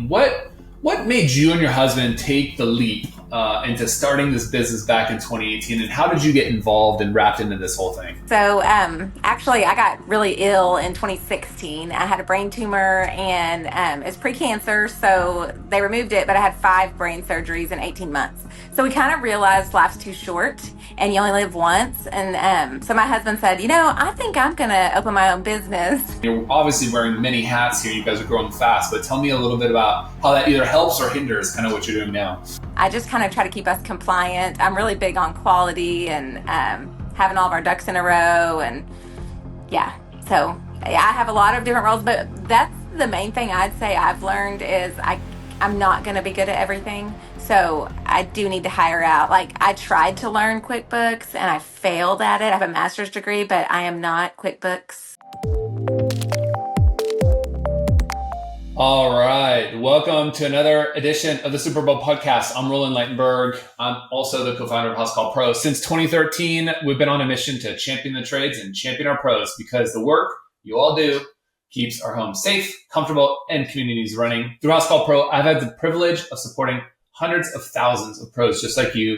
What made you and your husband take the leap into starting this business back in 2018, and how did you get involved and wrapped into this whole thing? So actually, I got really ill in 2016. I had a brain tumor and it's precancer, so they removed it, but I had 5 brain surgeries in 18 months. So we kind of realized life's too short and you only live once. And so my husband said, I think I'm going to open my own business. You're obviously wearing many hats here. You guys are growing fast, but tell me a little bit about how that either helps or hinders kind of what you're doing now. I just kind of try to keep us compliant. I'm really big on quality and having all of our ducks in a row. And so I have a lot of different roles, but that's the main thing I'd say I've learned is I'm not going to be good at everything. So I do need to hire out. Like, I tried to learn QuickBooks and I failed at it. I have a master's degree, but I am not QuickBooks. All right. Welcome to another edition of the Superpro podcast. I'm Roland Ligtenberg. I'm also the co-founder of Housecall Pro. Since 2013, we've been on a mission to champion the trades and champion our pros because the work you all do keeps our homes safe, comfortable, and communities running. Through Housecall Pro, I've had the privilege of supporting hundreds of thousands of pros just like you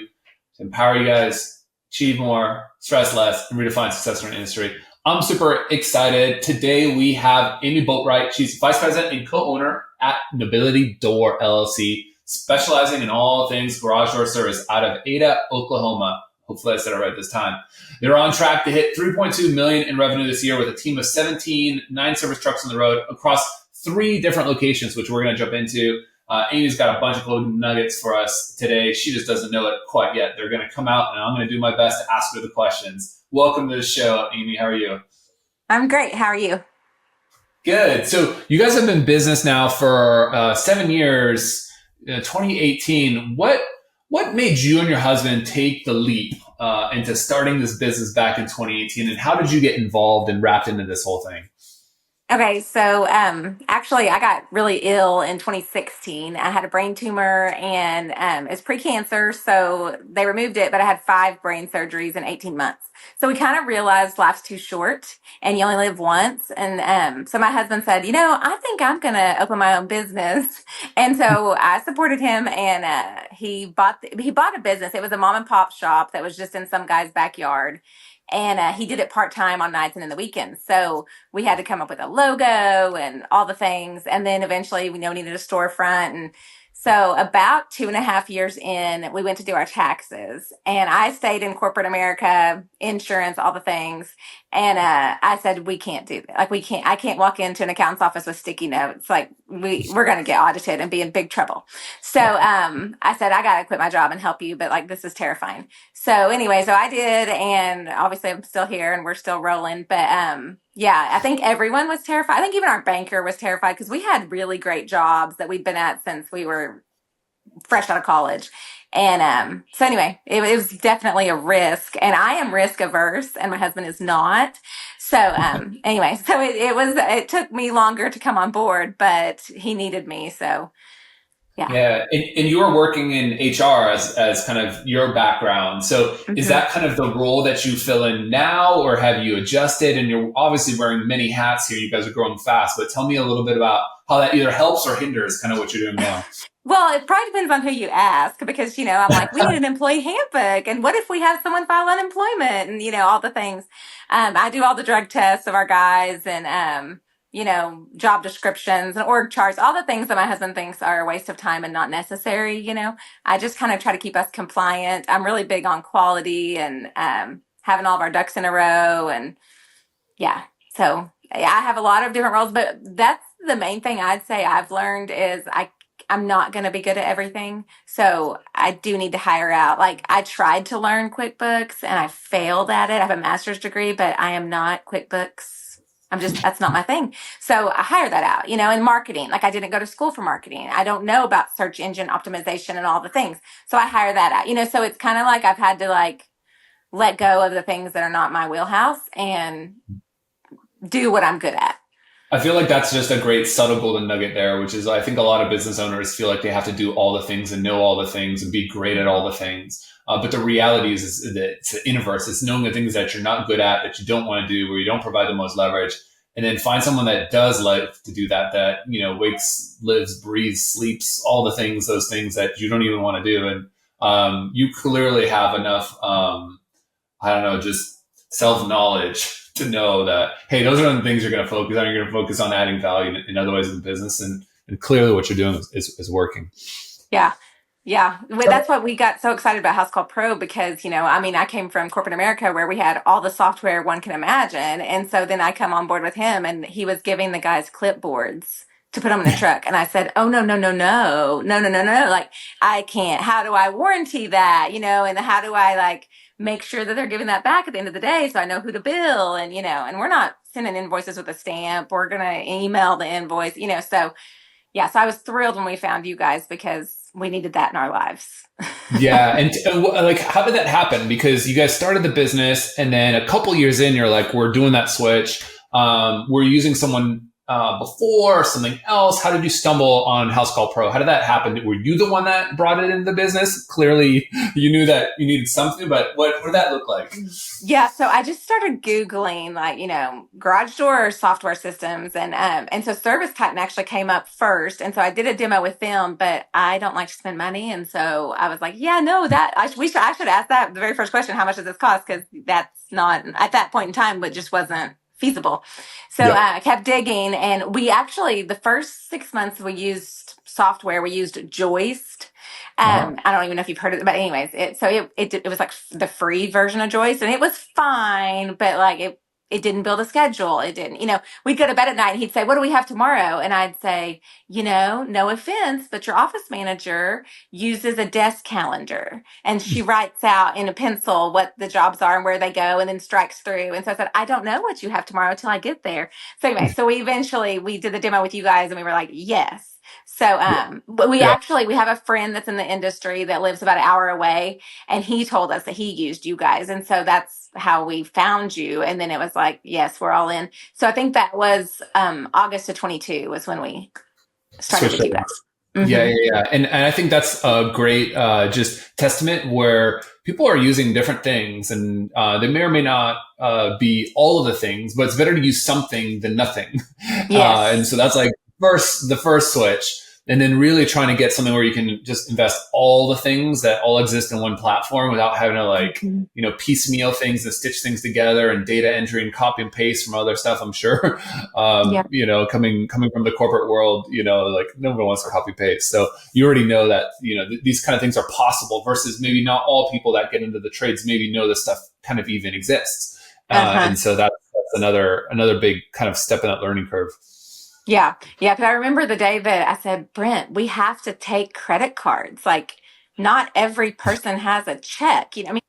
to empower you guys, achieve more, stress less, and redefine success in our industry. I'm super excited. Today we have Amy Boatwright. She's vice president and co-owner at Nobility Door LLC, specializing in all things garage door service out of Ada, Oklahoma. Hopefully I said it right this time. They're on track to hit $3.2 million in revenue this year with a team of 17, 9 service trucks on the road across 3 different locations, which we're going to jump into. Amy's got a bunch of golden nuggets for us today. She just doesn't know it quite yet. They're going to come out, and I'm going to do my best to ask her the questions. Welcome to the show, Amy. How are you? I'm great. How are you? Good. So you guys have been in business now for 7 years, 2018. What made you and your husband take the leap into starting this business back in 2018, and how did you get involved and wrapped into this whole thing? Okay, so actually, I got really ill in 2016. I had a brain tumor and it's precancer, so they removed it, but I had 5 brain surgeries in 18 months. So we kind of realized life's too short and you only live once. And so my husband said, I think I'm going to open my own business. And so I supported him, and he bought a business. It was a mom and pop shop that was just in some guy's backyard. And he did it part-time on nights and in the weekends. So we had to come up with a logo and all the things. And then eventually we needed a storefront. And so about 2.5 years in, we went to do our taxes, and I stayed in corporate America, insurance, all the things. And I said, we can't do that. I can't walk into an accountant's office with sticky notes. Like, we're going to get audited and be in big trouble. So I said, I got to quit my job and help you, but this is terrifying. So anyway, so I did, and obviously I'm still here and we're still rolling. But I think everyone was terrified. I think even our banker was terrified because we had really great jobs that we'd been at since we were fresh out of college. And so anyway, it was definitely a risk, and I am risk averse and my husband is not. So anyway, so it took me longer to come on board, but he needed me. So yeah. And you were working in HR as kind of your background. So is that kind of the role that you fill in now, or have you adjusted? And you're obviously wearing many hats here. You guys are growing fast, but tell me a little bit about how that either helps or hinders kind of what you're doing now. Well, it probably depends on who you ask, because, I'm like, we need an employee handbook. And what if we have someone file unemployment and, all the things. I do all the drug tests of our guys and, job descriptions and org charts, all the things that my husband thinks are a waste of time and not necessary. I just kind of try to keep us compliant. I'm really big on quality and having all of our ducks in a row. And so I have a lot of different roles, but that's the main thing I'd say I've learned is I'm not going to be good at everything. So I do need to hire out. Like, I tried to learn QuickBooks and I failed at it. I have a master's degree, but I am not QuickBooks. That's not my thing. So I hire that out, in marketing. Like, I didn't go to school for marketing. I don't know about search engine optimization and all the things. So I hire that out, so it's kind of like I've had to let go of the things that are not my wheelhouse and do what I'm good at. I feel like that's just a great subtle golden nugget there, which is I think a lot of business owners feel like they have to do all the things and know all the things and be great at all the things. But the reality is that it's the inverse. It's knowing the things that you're not good at, that you don't want to do, where you don't provide the most leverage, and then find someone that does like to do that, wakes, lives, breathes, sleeps, all the things, those things that you don't even want to do. And you clearly have enough, I don't know, just self knowledge to know that, hey, those are the things you're going to focus on. You're going to focus on adding value in other ways of the business. And clearly what you're doing is working. Yeah. Yeah. Well, that's what we got so excited about Housecall Pro because, I mean, I came from corporate America where we had all the software one can imagine. And so then I come on board with him and he was giving the guys clipboards to put them in the truck. And I said, oh, no, no, no, no, no, no, no, no. Like, I can't. How do I warranty that? And how do I like make sure that they're giving that back at the end of the day so I know who to bill? And, and we're not sending invoices with a stamp. We're going to email the invoice, so. Yeah, so I was thrilled when we found you guys because we needed that in our lives. Yeah. And like, how did that happen? Because you guys started the business and then a couple years in, you're like, we're doing that switch. We're using someone before or something else. How did you stumble on Housecall Pro? How did that happen? Were you the one that brought it into the business? Clearly you knew that you needed something, but what did that look like? Yeah, so I just started Googling garage door software systems and so Service Titan actually came up first. And so I did a demo with them, but I don't like to spend money. And so I was like, yeah, no, I should ask that the very first question, how much does this cost? Because that's not at that point in time, but just wasn't feasible. So Yep. I kept digging and we actually, the first 6 months we used software, we used Joist. I don't even know if you've heard of it, but anyways, it was like the free version of Joyce, and it was fine, but like it didn't build a schedule. It didn't, we'd go to bed at night and he'd say, what do we have tomorrow? And I'd say, no offense, but your office manager uses a desk calendar and she writes out in a pencil what the jobs are and where they go and then strikes through. And so I said, I don't know what you have tomorrow till I get there. So anyway, so we did the demo with you guys and we were like, yes. So, but we Yeah. have a friend that's in the industry that lives about an hour away, and he told us that he used you guys. And so that's how we found you. And then it was like, yes, we're all in. So I think that was August of 22 was when we started with you guys. Yeah, yeah, yeah. And I think that's a great just testament where people are using different things and they may or may not be all of the things, but it's better to use something than nothing. Yes. And so that's like the first switch. And then really trying to get something where you can just invest all the things that all exist in one platform without having to piecemeal things and stitch things together and data entry and copy and paste from other stuff, I'm sure. Yeah. Coming from the corporate world, like nobody wants to copy paste. So you already know that, these kind of things are possible versus maybe not all people that get into the trades maybe know this stuff kind of even exists. And so that's another big kind of step in that learning curve. Yeah. Yeah. Because I remember the day that I said, Brent, we have to take credit cards. Like, not every person has a check. I mean,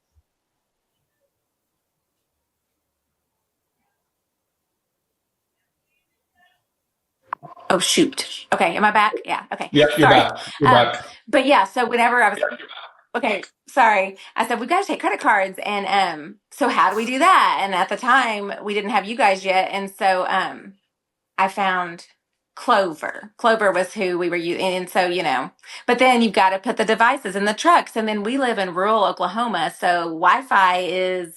oh, shoot. Okay. Am I back? Yeah. Okay. Yeah, you're Sorry. back. You're back. But yeah, so whenever I was okay, sorry. I said, we've got to take credit cards. And so how do we do that? And at the time, we didn't have you guys yet. And so I found Clover. Clover was who we were using. And so, but then you've got to put the devices in the trucks. And then we live in rural Oklahoma. So Wi-Fi is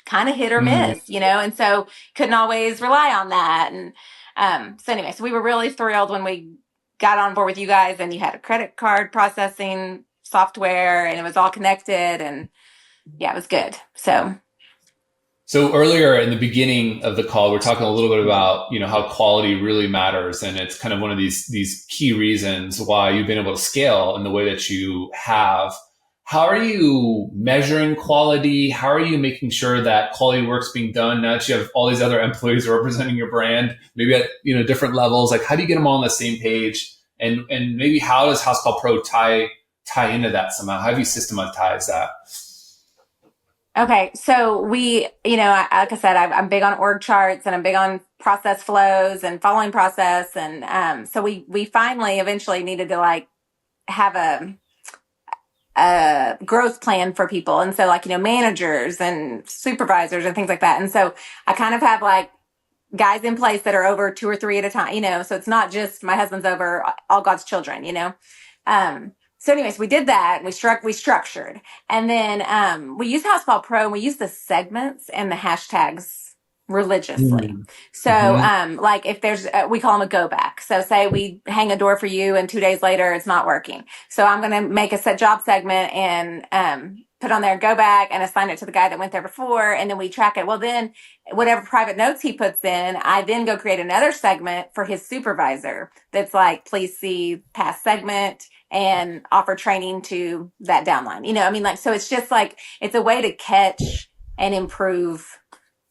kind of hit or miss, and so couldn't always rely on that. And so anyway, so we were really thrilled when we got on board with you guys and you had a credit card processing software and it was all connected. And yeah, it was good. So earlier in the beginning of the call, we're talking a little bit about, how quality really matters. And it's kind of one of these key reasons why you've been able to scale in the way that you have. How are you measuring quality? How are you making sure that quality work's being done now that you have all these other employees representing your brand, maybe at, different levels? Like, how do you get them all on the same page? And maybe how does Housecall Pro tie into that somehow? How have you systematized that? Okay, so we, like I said, I'm big on org charts and I'm big on process flows and following process, and so we finally eventually needed to like have a growth plan for people, and so like managers and supervisors and things like that, and so I kind of have like guys in place that are over 2 or 3 at a time, so it's not just my husband's over all God's children. So anyways, we did that. We structured. And then we used Housecall Pro and we used the segments and the hashtags religiously. Mm. So, Hmm. like if there's, we call them a go back. So say we hang a door for you and 2 days later it's not working. So I'm going to make a set job segment and, put on there, go back and assign it to the guy that went there before. And then we track it. Well, then whatever private notes he puts in, I then go create another segment for his supervisor. That's like, please see past segment and offer training to that downline. I mean, like, so it's just like, it's a way to catch and improve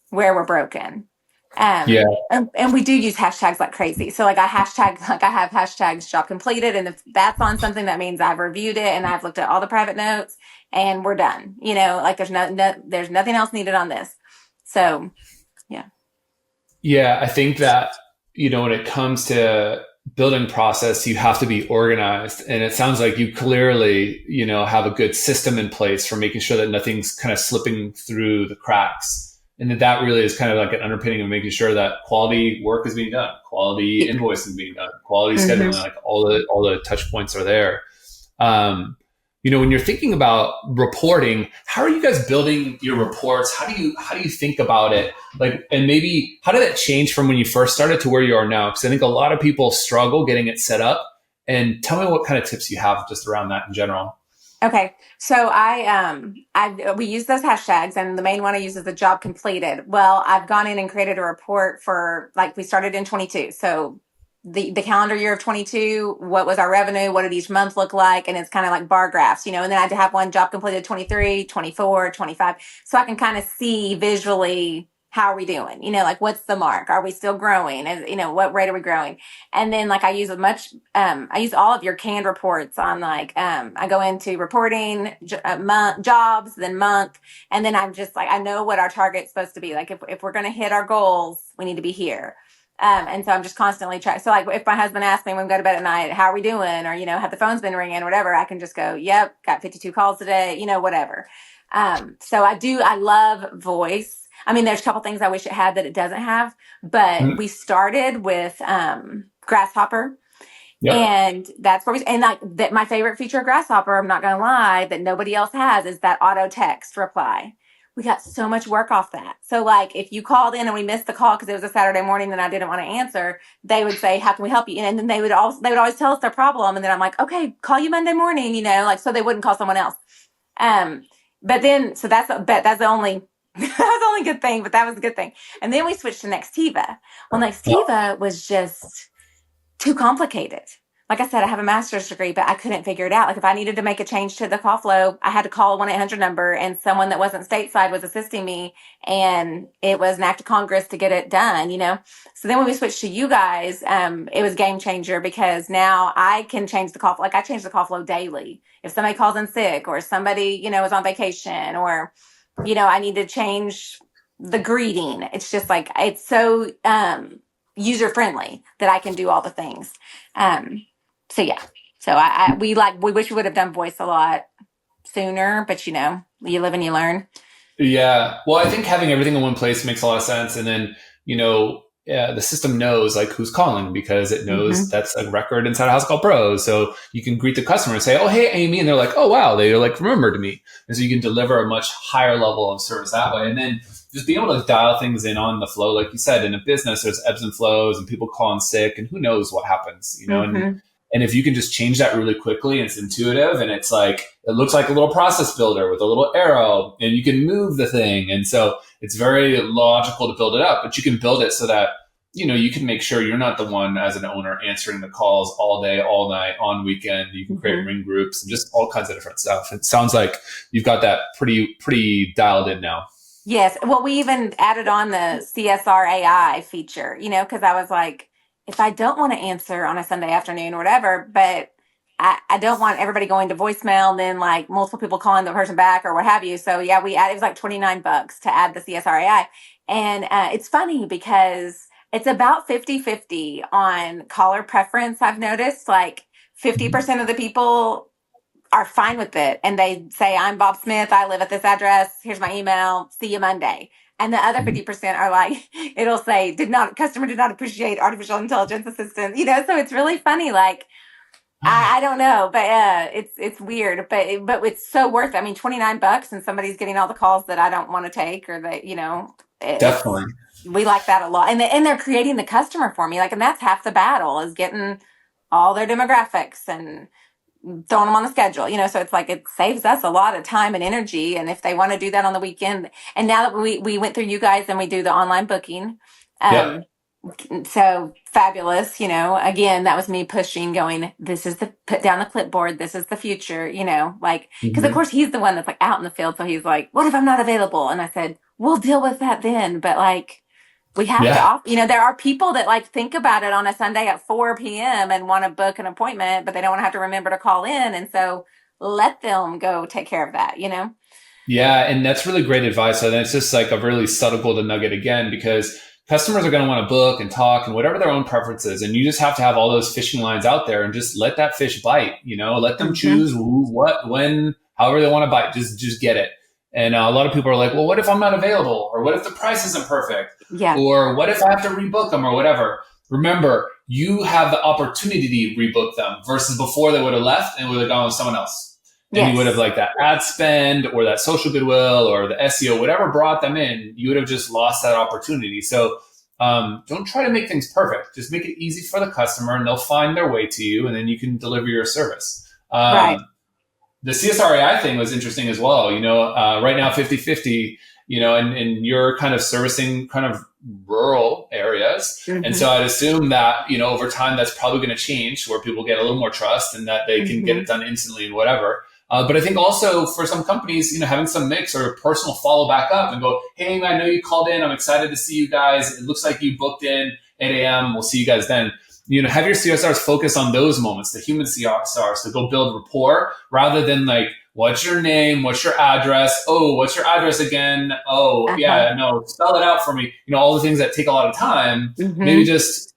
where we're broken. Yeah. And we do use hashtags like crazy. So like I have hashtags job completed. And if that's on something, that means I've reviewed it and I've looked at all the private notes and we're done. Like there's nothing else needed on this. So yeah. Yeah, I think that, when it comes to building process, you have to be organized. And it sounds like you clearly, have a good system in place for making sure that nothing's kind of slipping through the cracks. And that really is kind of like an underpinning of making sure that quality work is being done, quality invoicing being done, quality scheduling, Mm-hmm. like all the touch points are there. When you're thinking about reporting, how are you guys building your reports? How do you think about it? Like, and maybe how did that change from when you first started to where you are now? Because I think a lot of people struggle getting it set up. And tell me what kind of tips you have just around that in general. Okay. So we use those hashtags and the main one I use is the job completed. Well, I've gone in and created a report for like we started in 22. So the calendar year of 22, what was our revenue? What did each month look like? And it's kind of like bar graphs, and then I had to have one job completed 23, 24, 25. So I can kind of see visually how are we doing? Like what's the mark? Are we still growing? What rate are we growing? And then like I use all of your canned reports on like, I go into reporting, jobs, then month. And then I'm just like, I know what our target's supposed to be. Like if we're going to hit our goals, we need to be here. And so I'm just constantly trying. So like if my husband asks me when we go to bed at night, how are we doing? Or, have the phones been ringing or whatever, I can just go, yep, got 52 calls today, whatever. So I love voice. I mean, there's a couple things I wish it had that it doesn't have, but Mhm. we started with Grasshopper. Yep. And that's where and like that my favorite feature of Grasshopper, I'm not gonna lie, that nobody else has is that auto text reply. We got so much work off that. So like if you called in and we missed the call because it was a Saturday morning and I didn't want to answer, they would say, how can we help you? And then they would always tell us their problem. And then I'm like, okay, call you Monday morning, like so they wouldn't call someone else. Um, so that's the only that was the only good thing, but that was a good thing. And then we switched to Nextiva. Well, Nextiva was just too complicated. Like I said, I have a master's degree, but I couldn't figure it out. Like if I needed to make a change to the call flow, I had to call a 1-800 number and someone that wasn't stateside was assisting me and it was an act of Congress to get it done. So then when we switched to you guys, it was game changer because now I can change the call flow. Like I change the call flow daily. If somebody calls in sick or somebody, is on vacation or, I need to change the greeting. It's just like, it's so, user friendly that I can do all the things. Um, so yeah. So we wish we would have done voice a lot sooner, but you live and you learn. Yeah. Well, I think having everything in one place makes a lot of sense. And then, the system knows like who's calling because it knows Mm-hmm. that's a record inside a Housecall Pro. So you can greet the customer and say, oh, hey, Amy. And they're like, oh, wow. They like remembered me. And so you can deliver a much higher level of service that way. And then just being able to dial things in on the flow. Like you said, in a business, there's ebbs and flows and people calling sick and who knows what happens. Mm-hmm. And if you can just change that really quickly and it's intuitive and it's like, it looks like a little process builder with a little arrow and you can move the thing. And so it's very logical to build it up, but you can build it so that, you can make sure you're not the one as an owner answering the calls all day, all night, on weekend. You can create Mm-hmm. ring groups and just all kinds of different stuff. It sounds like you've got that pretty dialed in now. Yes. Well, we even added on the CSR AI feature, because I was like, if I don't want to answer on a Sunday afternoon or whatever, but I don't want everybody going to voicemail and then like multiple people calling the person back or what have you. So yeah, it was like $29 to add the CSR AI. And it's funny because it's about 50-50 on caller preference. I've noticed like 50% of the people are fine with it and they say, I'm Bob Smith, I live at this address, here's my email, see you Monday. And the other 50% are like, it'll say, customer did not appreciate artificial intelligence assistance, so it's really funny. Like, I don't know, but it's weird, but it's so worth it. I mean, $29 and somebody's getting all the calls that I don't want to take or that, it's Definitely. we like that a lot. And they're creating the customer for me. Like, and that's half the battle is getting all their demographics and throwing them on the schedule, so it's like it saves us a lot of time and energy. And if they want to do that on the weekend, and now that we went through you guys and we do the online booking, Yep. um, so fabulous. Again, that was me pushing, going, this is the put down the clipboard, this is the future, like, because of Hmm. course he's the one that's like out in the field, so he's like, what if I'm not available? And I said, we'll deal with that then, but like, we have to Yeah. there are people that like think about it on a Sunday at 4 p.m. and want to book an appointment, but they don't want to have to remember to call in. And so let them go take care of that. Yeah, and that's really great advice. And it's just like a really subtle golden nugget again, because customers are going to want to book and talk and whatever their own preferences. And you just have to have all those fishing lines out there and just let that fish bite, let them Mm-hmm. choose who, what, when, however they want to bite. Just get it. And a lot of people are like, well, what if I'm not available? Or what if the price isn't perfect? Yeah. Or what if I have to rebook them or whatever? Remember, you have the opportunity to rebook them versus before they would have left and would have gone with someone else, and you would have Yes. like that ad spend or that social goodwill or the SEO, whatever brought them in, you would have just lost that opportunity. So don't try to make things perfect. Just make it easy for the customer and they'll find their way to you and then you can deliver your service. Right. The CSRAI thing was interesting as well. Right now 50-50, and you're kind of servicing kind of rural areas. And Mm-hmm. so I'd assume that, over time, that's probably going to change where people get a little more trust and that they can get Mm-hmm. it done instantly and whatever. But I think also for some companies, having some mix or personal follow back up and go, hey, I know you called in. I'm excited to see you guys. It looks like you booked in 8 a.m. We'll see you guys then. Have your CSRs focus on those moments, the human CSRs, to go build rapport rather than like, what's your name? What's your address? Oh, what's your address again? Oh, Uh-huh. yeah, no, spell it out for me. All the things that take a lot of time. Maybe Mm-hmm. just,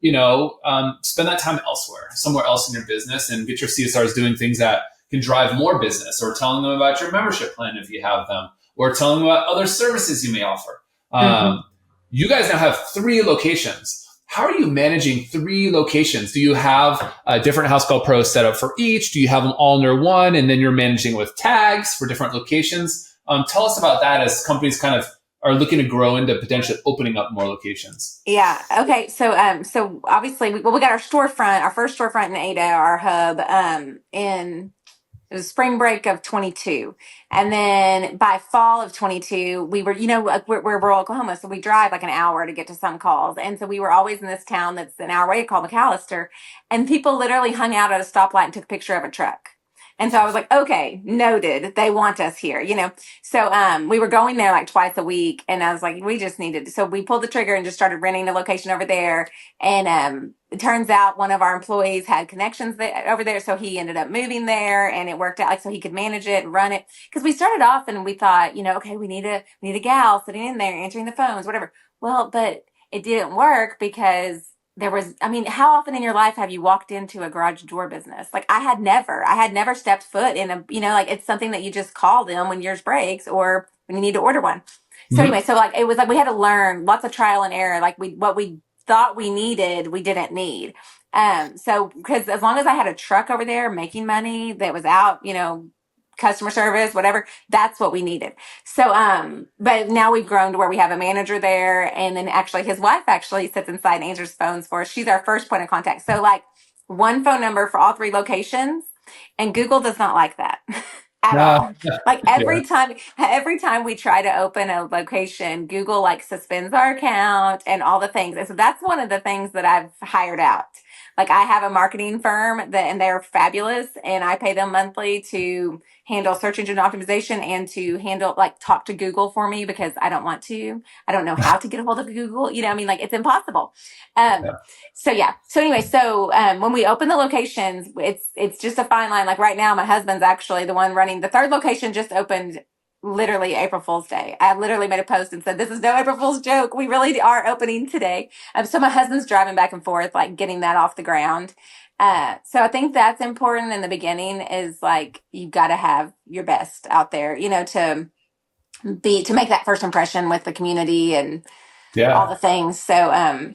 spend that time elsewhere, somewhere else in your business and get your CSRs doing things that can drive more business or telling them about your membership plan if you have them or telling them about other services you may offer. Mm-hmm. You guys now have 3 locations. How are you managing 3 locations? Do you have a different Housecall Pro set up for each? Do you have them all under one and then you're managing with tags for different locations? Tell us about that as companies kind of are looking to grow into potentially opening up more locations. Yeah. Okay. So obviously, we got our storefront, our first storefront in Ada, our hub, in it was spring break of 22. And then by fall of 22, we were, like we're rural Oklahoma. So we drive like an hour to get to some calls. And so we were always in this town that's an hour away called McAllister. And people literally hung out at a stoplight and took a picture of a truck. And so I was like, okay, noted. They want us here. So we were going there like twice a week. And I was like, we just needed, so we pulled the trigger and just started renting a location over there. And it turns out one of our employees had connections over there, so he ended up moving there, and it worked out like so he could manage it and run it. Because we started off and we thought, okay, we need a gal sitting in there answering the phones, whatever. Well, but it didn't work because there was. I mean, how often in your life have you walked into a garage door business? Like I had never stepped foot in a, like it's something that you just call them when yours breaks or when you need to order one. So Mm-hmm. anyway, so like it was like we had to learn lots of trial and error. Like what we thought we needed, we didn't need. So because as long as I had a truck over there making money that was out, customer service, whatever, that's what we needed. So, but now we've grown to where we have a manager there, and then actually his wife actually sits inside and answers phones for us. She's our first point of contact. So like one phone number for all 3 locations, and Google does not like that. At all. Like Yeah. every time we try to open a location, Google like suspends our account and all the things. And so that's one of the things that I've hired out. Like I have a marketing firm and they're fabulous, and I pay them monthly to handle search engine optimization and to handle like talk to Google for me because I don't want to. I don't know how to get a hold of Google. I mean, like it's impossible. Um, Yeah. so yeah. So anyway, when we open the locations, it's just a fine line. Like right now, my husband's actually the one running the 3rd location. Just opened literally April Fool's Day. I literally made a post and said, "This is no April Fool's joke. We really are opening today." So my husband's driving back and forth, like getting that off the ground. So I think that's important in the beginning. Is like you've got to have your best out there, to make that first impression with the community and all Yeah. the things. So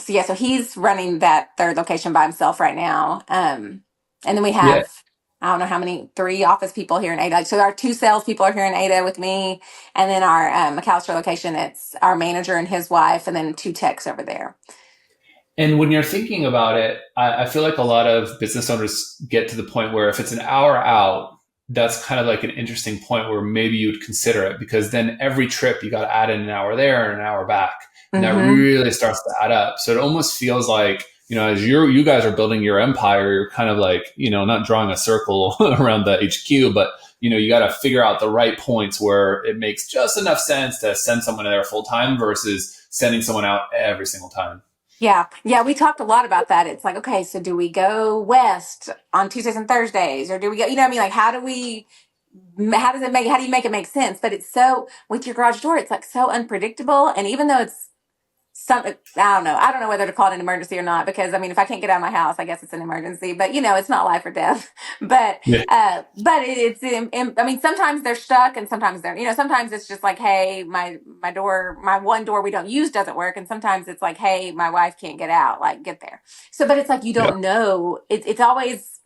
yeah, so he's running that 3rd location by himself right now. And then we Yeah. have I don't know how many, 3 office people here in Ada. So our 2 salespeople are here in Ada with me. And then our McAllister location, it's our manager and his wife, and then 2 techs over there. And when you're thinking about it, I feel like a lot of business owners get to the point where if it's an hour out, that's kind of like an interesting point where maybe you'd consider it, because then every trip you got to add in an hour there and an hour back. And that Mm-hmm. really starts to add up. So it almost feels like, as you guys are building your empire, you're kind of like, not drawing a circle around the HQ, but you got to figure out the right points where it makes just enough sense to send someone there full time versus sending someone out every single time. Yeah. Yeah. We talked a lot about that. It's like, okay, so do we go west on Tuesdays and Thursdays, or do we go, what I mean? Like, how do you make it make sense? But it's so, with your garage door, it's like so unpredictable. And even though it's something, I don't know whether to call it an emergency or not, because I mean, if I can't get out of my house, I guess it's an emergency, but it's not life or death. But, Yeah. I mean, sometimes they're stuck and sometimes sometimes it's just like, hey, my one door we don't use doesn't work. And sometimes it's like, hey, my wife can't get out, like get there. So, but it's like, you Yeah. don't know. It's always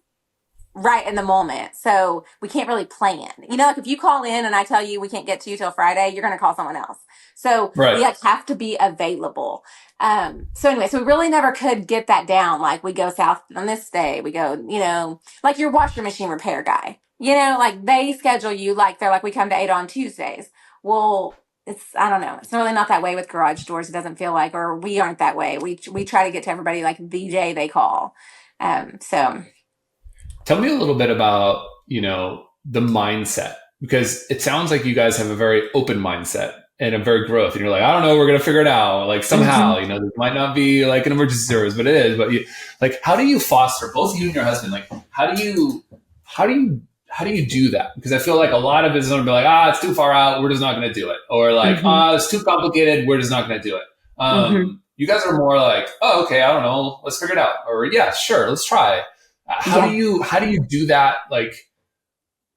right in the moment. So we can't really plan. Like if you call in and I tell you we can't get to you till Friday, you're going to call someone else. So we Right. like have to be available. So anyway, so we really never could get that down. Like we go south on this day, we go, like your washer machine repair guy, like they schedule you, like they're like, we come to 8 on Tuesdays. Well, I don't know. It's really not that way with garage doors. It doesn't feel like, or we aren't that way. We try to get to everybody like the day they call. So Tell me a little bit about, the mindset, because it sounds like you guys have a very open mindset and a very growth. And you're like, I don't know, we're going to figure it out. Like somehow, mhm. this might not be like an emergency service, but it is. But like, how do you foster, both you and your husband, like, how do you do that? Because I feel like a lot of business owners be like, it's too far out, we're just not going to do it. Or like, Mhm. it's too complicated, we're just not going to do it. Mhm. You guys are more like, oh, okay, I don't know, let's figure it out. Or yeah, sure, let's try. Yeah. How do you do that? Like,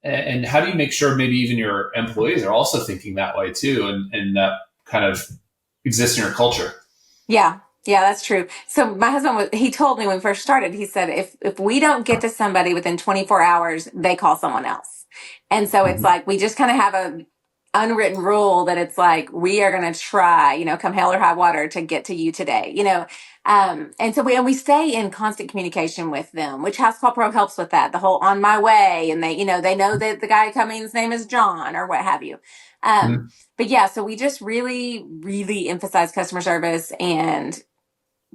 and how do you make sure maybe even your employees are also thinking that way too, and that kind of exists in your culture? Yeah. Yeah, that's true. So my husband he told me when we first started, he said, if we don't get to somebody within 24 hours, they call someone else. And so it's Mhm. like, we just kind of have a unwritten rule that it's like, we are going to try, come hell or high water to get to you today, and so we stay in constant communication with them, which Housecall Pro helps with that, the whole on my way. And they know that the guy coming's name is John or what have you. Um, Mhm. but yeah, so we just really, really emphasize customer service and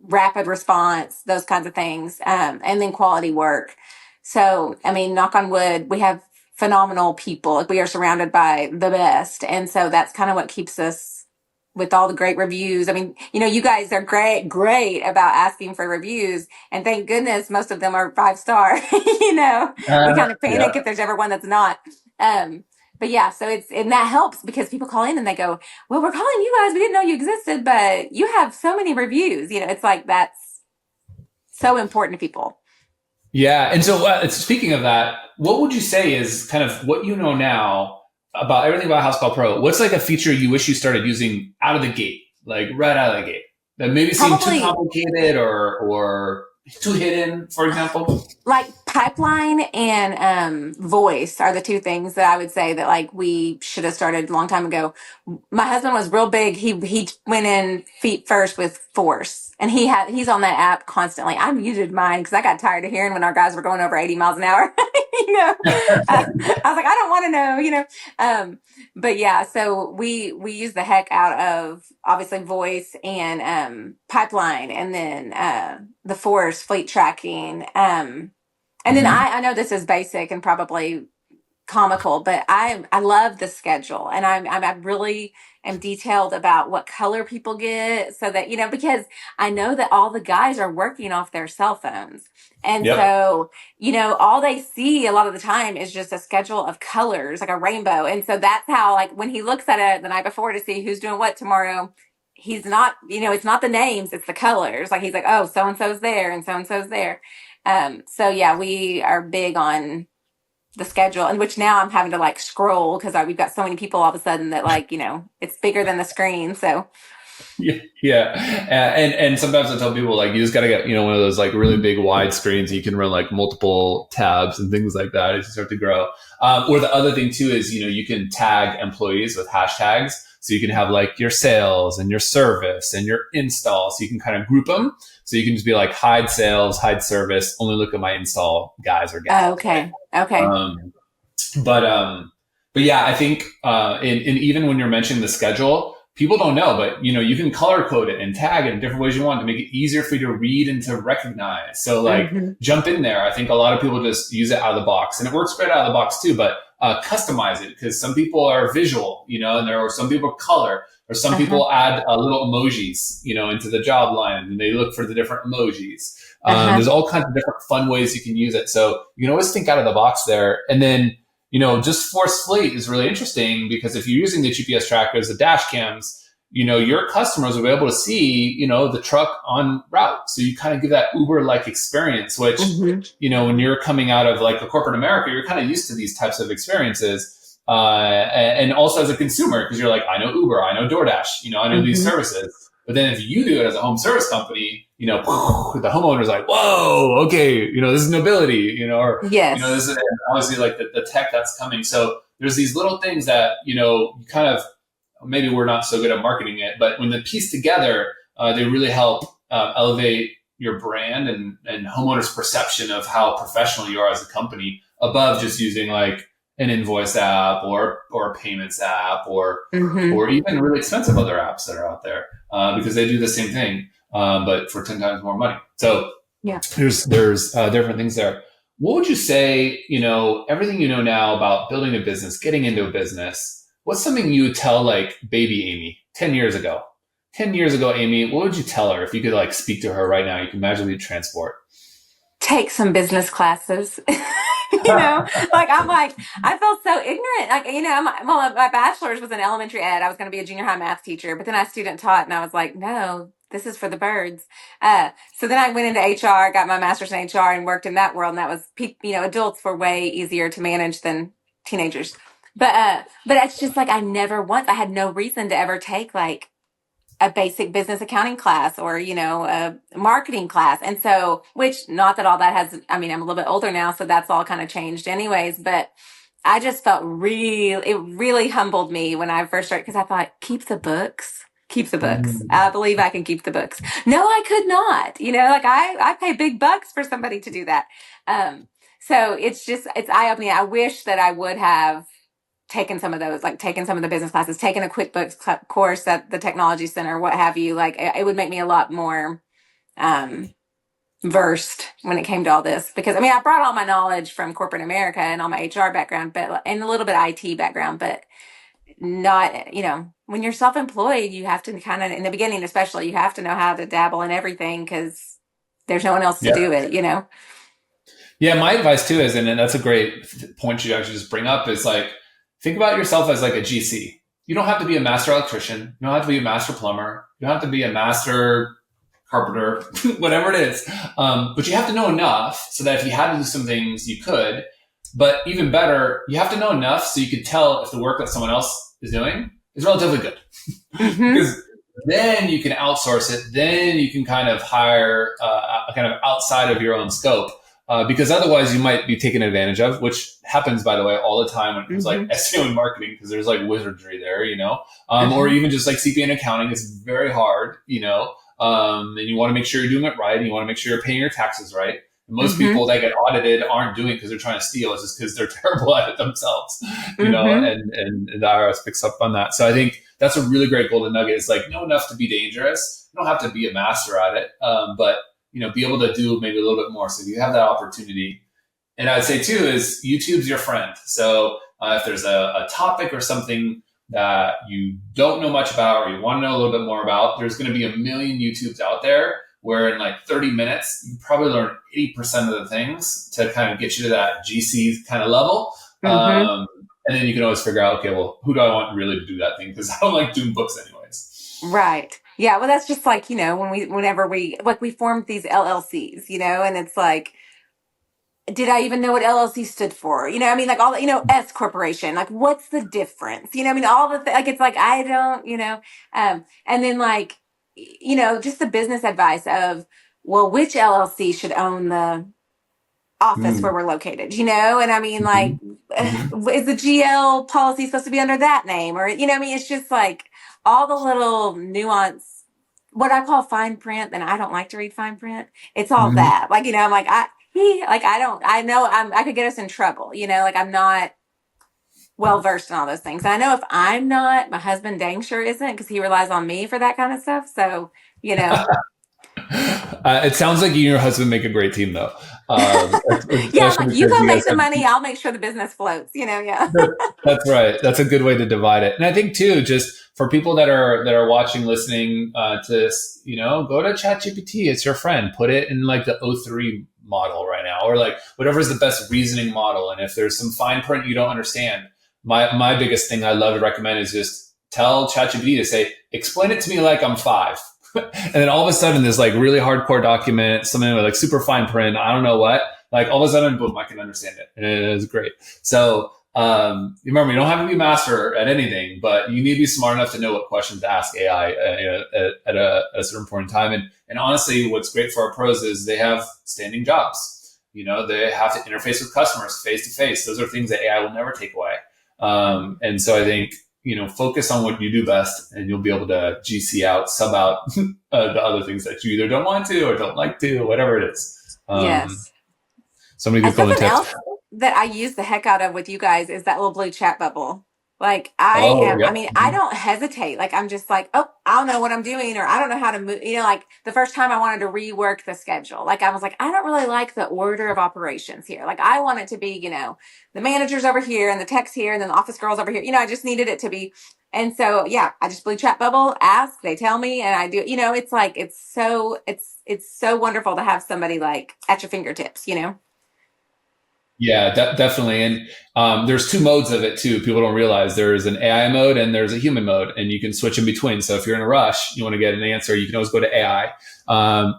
rapid response, those kinds of things, and then quality work. So, I mean, knock on wood, we have phenomenal people. We are surrounded by the best. And so that's kind of what keeps us with all the great reviews. I mean, you guys are great about asking for reviews. And thank goodness most of them are 5 star. We kind of Yeah. panic if there's ever one that's not. Um, but yeah, so and that helps because people call in and they go, well, we're calling you guys. We didn't know you existed, but you have so many reviews. It's like that's so important to people. Yeah. And so, speaking of that, what would you say is kind of what you know now about everything about House Call Pro? What's like a feature you wish you started using out of the gate, like right out of the gate, that maybe seemed too Probably complicated or too hidden, for example? like pipeline and voice are the 2 things that I would say that like we should have started a long time ago. My husband was real big. He went in feet first with force, and he's on that app constantly. I muted mine because I got tired of hearing when our guys were going over 80 miles an hour. I was like, I don't want to know. But yeah, so we use the heck out of obviously voice and pipeline, and then the force fleet tracking. And then Mhm. I know this is basic and probably comical, but I love the schedule, and I really am detailed about what color people get, so that because I know that all the guys are working off their cell phones, and Yep. so all they see a lot of the time is just a schedule of colors like a rainbow, and so that's how, like, when he looks at it the night before to see who's doing what tomorrow, he's not, it's not the names, it's the colors. Like he's like, oh, so and so's there and so's there. So yeah, we are big on the schedule, in which now I'm having to like scroll because we've got so many people all of a sudden that, like, it's bigger than the screen. So Yeah, yeah, and sometimes I tell people like you just gotta get one of those like really big wide screens. You can run like multiple tabs and things like that as you start to grow. Or the other thing too is you can tag employees with hashtags, so you can have like your sales and your service and your install, so you can kind of group them. So you can just be like hide sales, hide service, only look at my install guys or Oh, gals, right? okay. Okay. Um, but yeah, I think and even when you're mentioning the schedule, people don't know, but you can color code it and tag it in different ways you want to make it easier for you to read and to recognize. So like Hmm. jump in there. I think a lot of people just use it out of the box, and it works great out of the box too. But customize it, because some people are visual, and there are some people color, or some Uh-huh. people add little emojis, into the job line, and they look for the different emojis. Uh-huh. There's all kinds of different fun ways you can use it. So you can always think out of the box there. And then, just force fleet is really interesting, because if you're using the GPS trackers, the dash cams, your customers will be able to see, the truck on route. So you kind of give that Uber-like experience, which, Hmm. when you're coming out of like a corporate America, you're kind of used to these types of experiences. And also as a consumer, because you're like, I know Uber, I know DoorDash, I know these Hmm. services. But then if you do it as a home service company, the homeowner's like, whoa, okay, this is Nobility, or, Yes. this is obviously like the tech that's coming. So there's these little things that, you kind of, maybe we're not so good at marketing it, but when they're pieced together, they really help elevate your brand and homeowners' perception of how professional you are as a company, above just using like an invoice app or a payments app Hmm. or even really expensive other apps that are out there, because they do the same thing, but for 10 times more money. So Yeah. there's different things there. What would you say, everything you know now about building a business, getting into a business, what's something you would tell like baby Amy 10 years ago? 10 years ago, Amy, what would you tell her if you could like speak to her right now? You can magically transport. Take some business classes. you know, like I'm like, I felt so ignorant. Like, my bachelor's was in elementary ed. I was going to be a junior high math teacher, but then I student taught and I was like, no, this is for the birds. So then I went into HR, got my master's in HR and worked in that world. And that was, adults were way easier to manage than teenagers. But it's just like, I had no reason to ever take like a basic business accounting class or a marketing class. And so, which, not that all that has, I'm a little bit older now, so that's all kind of changed anyways, but I just felt it really humbled me when I first started, because I thought, keep the books, Mm. I believe I can keep the books. No, I could not, like I pay big bucks for somebody to do that. So it's eye-opening. I wish that I would have taken some of those, like taken some of the business classes, taken a QuickBooks course at the technology center, what have you. Like it would make me a lot more um, versed when it came to all this, because I brought all my knowledge from corporate America and all my HR background, but and a little bit of IT background, but not, when you're self-employed, you have to kind of, in the beginning especially, you have to know how to dabble in everything, because there's no one else to Yeah. do it. Yeah. My advice too is, and that's a great point you actually just bring up, is like, think about yourself as like a GC. You don't have to be a master electrician. You don't have to be a master plumber. You don't have to be a master carpenter, whatever it is. But you have to know enough so that if you had to do some things, you could. But even better, you have to know enough so you could tell if the work that someone else is doing is relatively good. Mm-hmm. Because then you can outsource it. Then you can kind of hire kind of outside of your own scope. Because otherwise you might be taken advantage of, which happens, by the way, all the time when it comes to like Mm-hmm. SEO and marketing, because there's like wizardry there, or Uh-huh. even just like CPA and accounting is very hard, and you want to make sure you're doing it right. And you want to make sure you're paying your taxes right. And most Mm-hmm. people that get audited aren't doing it because they're trying to steal. It's just because they're terrible at it themselves, Mm-hmm. and the IRS picks up on that. So I think that's a really great golden nugget. It's like know enough to be dangerous. You don't have to be a master at it, but be able to do maybe a little bit more. So if you have that opportunity, and I'd say too is YouTube's your friend. So if there's a topic or something that you don't know much about or you want to know a little bit more about, there's going to be a million YouTubes out there where in like 30 minutes, you probably learn 80% of the things to kind of get you to that GC kind of level. Mm-hmm. And then you can always figure out, okay, well, who do I want really to do that thing? Because I don't like doing books anyways. Right. Yeah. Well, that's just like, whenever we formed these LLCs, and it's like, did I even know what LLC stood for? I mean, like all the, S corporation, like what's the difference? I mean, all the, like, it's like, I don't, and then like, just the business advice of, well, which LLC should own the office where Mm. we're located, and I mean, like, Mhm. Mhm. is the GL policy supposed to be under that name? Or, I mean, it's just like all the little nuance, what I call fine print, and I don't like to read fine print. It's all Mhm. that. Like, I'm like, I don't, I know I could get us in trouble, like I'm not well versed in all those things. And I know if I'm not, my husband dang sure isn't, because he relies on me for that kind of stuff. So, you know, It sounds like you and your husband make a great team, though. yeah, I'm Especially like, you because go you guys make the have. money, I'll make sure the business floats, yeah. That's right. That's a good way to divide it. And I think too, just for people that are watching, listening to this, go to ChatGPT. It's your friend. Put it in like the O3 model right now, or like whatever's the best reasoning model. And if there's some fine print you don't understand, my biggest thing I love to recommend is just tell ChatGPT to say, explain it to me like I'm five. And then all of a sudden, this like really hardcore document, something with like super fine print, I don't know what, like all of a sudden, boom, I can understand it. And it is great. So remember, you don't have to be a master at anything, but you need to be smart enough to know what questions to ask AI at a certain point in time. And honestly, what's great for our pros is they have standing jobs. They have to interface with customers face to face. Those are things that AI will never take away. And so I think, focus on what you do best, and you'll be able to GC out, sub out the other things that you either don't want to or don't like to, whatever it is. Yes. So many good golden Something tips. else that I use the heck out of with you guys is that little blue chat bubble. Like Oh, I yep. mean, I don't hesitate. Like I'm just like, oh, I don't know what I'm doing, or I don't know how to move. Like the first time I wanted to rework the schedule, like I was like, I don't really like the order of operations here. Like I want it to be, the managers over here and the techs here and then the office girls over here. I just needed it to be. And so, yeah, I just blue chat bubble, ask, they tell me, and I do. It's like it's so wonderful to have somebody like at your fingertips. Yeah, definitely. And there's two modes of it too. People don't realize there's an AI mode and there's a human mode, and you can switch in between. So if you're in a rush, you want to get an answer, you can always go to AI.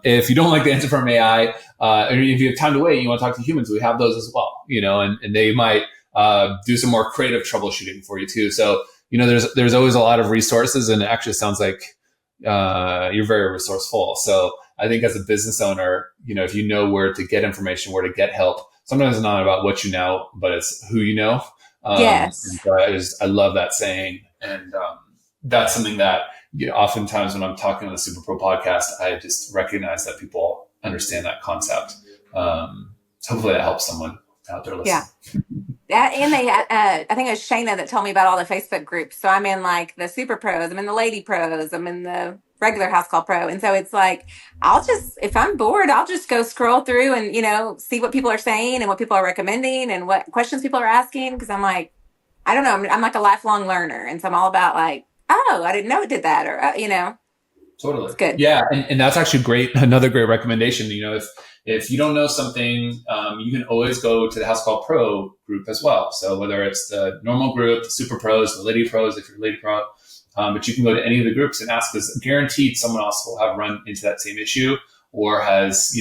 If you don't like the answer from AI, and if you have time to wait, you want to talk to humans, we have those as well, and they might do some more creative troubleshooting for you too. So, there's always a lot of resources, and it actually sounds like you're very resourceful. So I think as a business owner, if you know where to get information, where to get help, sometimes it's not about what you know, but it's who you know. And Yes. so I love that saying. And that's something that, oftentimes when I'm talking on the Superpro podcast, I just recognize that people understand that concept. So hopefully that helps someone out there Yeah. listening. And they, I think it was Shayna that told me about all the Facebook groups. So I'm in like the Super Pros, I'm in the Lady Pros, I'm in the regular Housecall Pro. And so it's like, if I'm bored, I'll just go scroll through and, see what people are saying and what people are recommending and what questions people are asking. Cause I'm like, I don't know. I'm like a lifelong learner. And so I'm all about like, oh, I didn't know it did that. Or, Totally. it's good. Yeah. And that's actually great. Another great recommendation. If you don't know something, you can always go to the Housecall Pro group as well. So whether it's the normal group, the Super Pros, the Lady Pros, if you're a Lady Pro, but you can go to any of the groups and ask, because guaranteed someone else will have run into that same issue or has,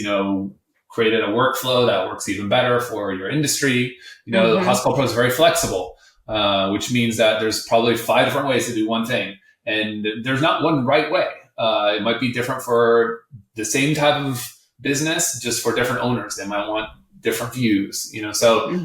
created a workflow that works even better for your industry. Housecall Pro is very flexible, which means that there's probably 5 different ways to do one thing. And there's not one right way. It might be different for the same type of business, just for different owners. They might want different views, So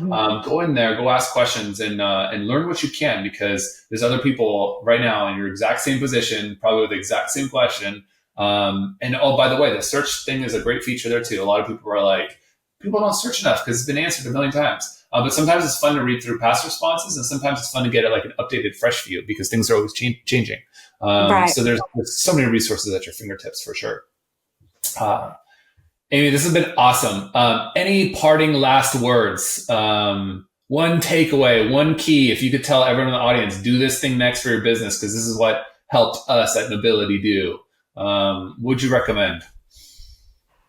go in there, go ask questions, and learn what you can, because there's other people right now in your exact same position, probably with the exact same question. And oh, by the way, the search thing is a great feature there too. A lot of people are like, people don't search enough because it's been answered a million times. But sometimes it's fun to read through past responses, and sometimes it's fun to get like an updated, fresh view, because things are always changing. Right. So there's so many resources at your fingertips for sure. Amy, this has been awesome. Any parting last words? One takeaway, one key, if you could tell everyone in the audience, do this thing next for your business, because this is what helped us at Nobility do. Would you recommend?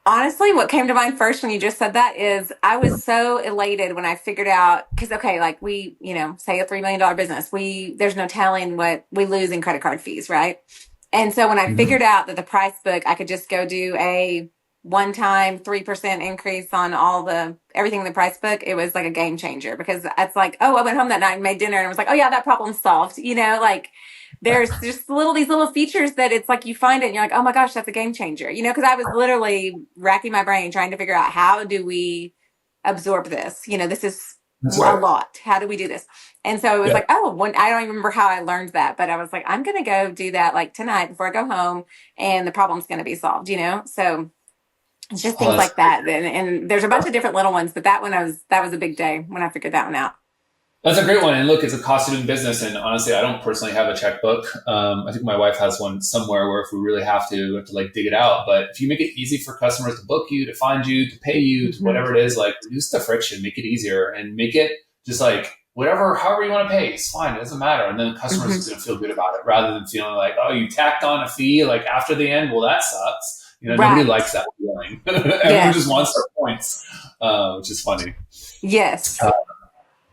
Honestly, what came to mind first when you just said that is I was so elated when I figured out, because okay, like we, say a $3 million business, there's no telling what we lose in credit card fees, right? And so when I figured out that the price book, I could just go do a one-time 3% increase on everything in the price book, it was like a game changer, because it's like, oh, I went home that night and made dinner and was like, oh yeah, that problem's solved. Like there's just these little features that it's like you find it and you're like, oh my gosh, that's a game changer. Because I was literally racking my brain trying to figure out, how do we absorb this? This is That's a right. lot. How do we do this? And so it was Yeah. like, oh, I don't even remember how I learned that, but I was like, I'm going to go do that like tonight before I go home, and the problem's going to be solved, So it's just Oh, things that's like that. And there's a bunch of different little ones, but that was a big day when I figured that one out. That's a great one. And look, it's a cost of doing business. And honestly, I don't personally have a checkbook. I think my wife has one somewhere where if we really have to, we have to like dig it out. But if you make it easy for customers to book you, to find you, to pay you, to whatever it is, like reduce the friction, make it easier, and make it just like however you want to pay, it's fine. It doesn't matter. And then the customer's just going to feel good about it, rather than feeling like, oh, you tacked on a fee like after the end. Well, that sucks. Nobody likes that feeling. Everyone just wants their points, which is funny. Yes.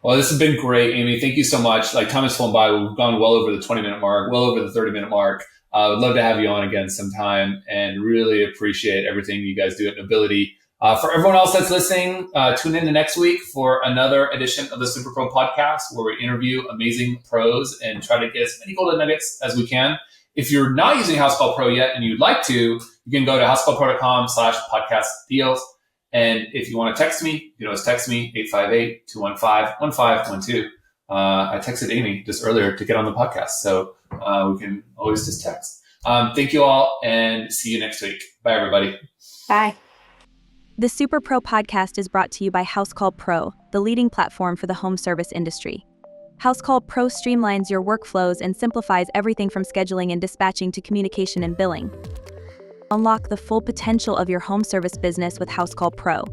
Well, this has been great, Amy. Thank you so much. Like, time has flown by. We've gone well over the 20-minute mark, well over the 30-minute mark. I would love to have you on again sometime, and really appreciate everything you guys do at Nobility. For everyone else that's listening, tune in to next week for another edition of the Superpro podcast, where we interview amazing pros and try to get as many golden nuggets as we can. If you're not using Housecall Pro yet and you'd like to, you can go to housecallpro.com/podcast deals. And if you want to text me, you can always text me, 858-215-1512. I texted Amy just earlier to get on the podcast, so we can always just text. Thank you all, and see you next week. Bye, everybody. Bye. The Superpro podcast is brought to you by Housecall Pro, the leading platform for the home service industry. Housecall Pro streamlines your workflows and simplifies everything from scheduling and dispatching to communication and billing. Unlock the full potential of your home service business with Housecall Pro.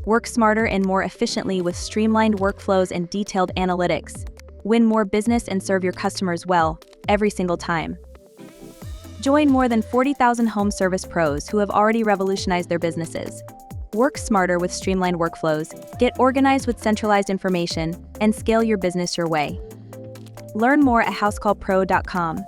Work smarter and more efficiently with streamlined workflows and detailed analytics. Win more business and serve your customers well, every single time. Join more than 40,000 home service pros who have already revolutionized their businesses. Work smarter with streamlined workflows, get organized with centralized information, and scale your business your way. Learn more at housecallpro.com.